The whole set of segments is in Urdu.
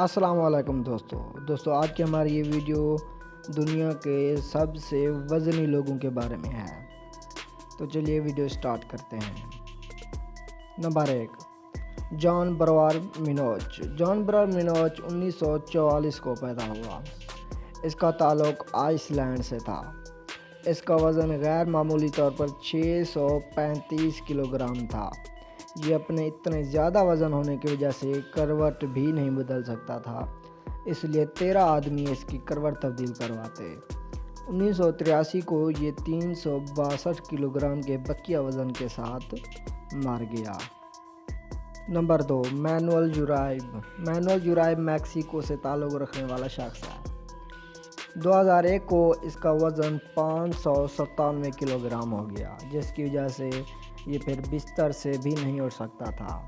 السلام علیکم دوستو آج کی ہماری یہ ویڈیو دنیا کے سب سے وزنی لوگوں کے بارے میں ہے۔ تو چلیے ویڈیو سٹارٹ کرتے ہیں۔ نمبر 1، جان برار مینوچ۔ جان برار مینوچ 1944 کو پیدا ہوا۔ اس کا تعلق آئس لینڈ سے تھا۔ اس کا وزن غیر معمولی طور پر 635 کلوگرام تھا۔ یہ اپنے اتنے زیادہ وزن ہونے کی وجہ سے کروٹ بھی نہیں بدل سکتا تھا، اس لیے 13 آدمی اس کی کروٹ تبدیل کرواتے۔ 1983 کو یہ 362 کلوگرام کے بقیہ وزن کے ساتھ مر گیا۔ نمبر 2، Manuel Uribe. Manuel Uribe Mexico سے تعلق رکھنے والا شخص ہے۔ 2001 کو اس کا وزن 597 کلوگرام ہو گیا، جس کی وجہ سے یہ پھر بستر سے بھی نہیں اٹھ سکتا تھا۔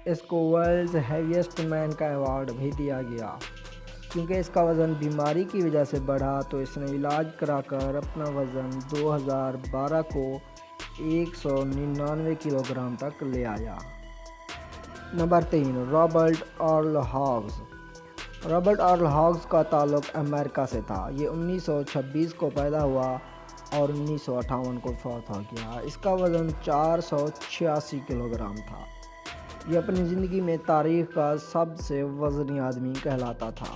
اس کو ورلڈ ہیویسٹ مین کا ایوارڈ بھی دیا گیا۔ کیونکہ اس کا وزن بیماری کی وجہ سے بڑھا تو اس نے علاج کرا کر اپنا وزن 2012 کو 199 کلوگرام تک لے آیا۔ نمبر 3، Robert Earl Hughes. Robert Earl Hughes کا تعلق امریکہ سے تھا۔ یہ 1926 کو پیدا ہوا اور 1958 کو فوت ہو گیا۔ اس کا وزن 486 کلوگرام تھا۔ یہ اپنی زندگی میں تاریخ کا سب سے وزنی آدمی کہلاتا تھا۔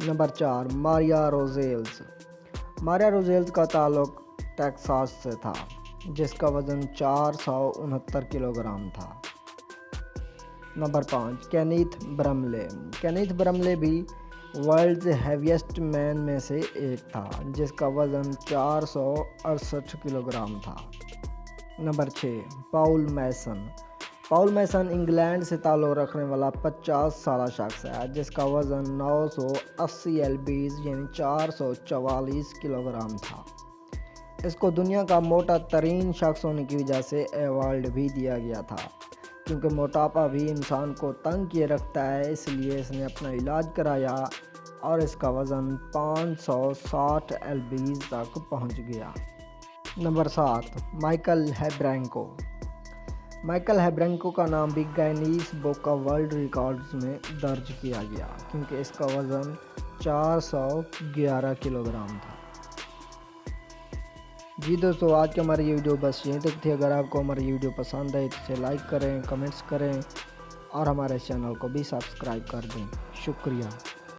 نمبر 4، ماریا روزیلز۔ ماریا روزیلز کا تعلق ٹیکساس سے تھا، جس کا وزن 469 کلوگرام تھا۔ Number 5، Kenneth برملے۔ کینیتھ برملے بھی ورلڈ ہیویسٹ مین میں سے ایک تھا، جس کا وزن 468 کلوگرام تھا۔ Number 6، Paul Mason. Paul Mason England سے تعلق رکھنے والا 50 سالہ شخص ہے، جس کا وزن 980 لبیز یعنی 444 کلوگرام تھا۔ اس کو دنیا کا موٹا ترین شخص ہونے کی وجہ سے ایوارڈ بھی دیا گیا تھا۔ کیونکہ موٹاپا بھی انسان کو تنگ کیے رکھتا ہے، اس لیے اس نے اپنا علاج کرایا اور اس کا وزن 560 لبیز تک پہنچ گیا۔ نمبر 7، مائیکل ہیبرینکو۔ مائیکل ہیبرینکو کا نام بھی Guinness book of world records میں درج کیا گیا، کیونکہ اس کا وزن 411 کلوگرام تھا۔ جی دوستو، آج کی ہماری یہ ویڈیو بس یہیں تک تھی۔ اگر آپ کو ہماری یہ ویڈیو پسند آئی تو اسے لائک کریں، کمنٹس کریں اور ہمارے چینل کو بھی سبسکرائب کر دیں۔ شکریہ۔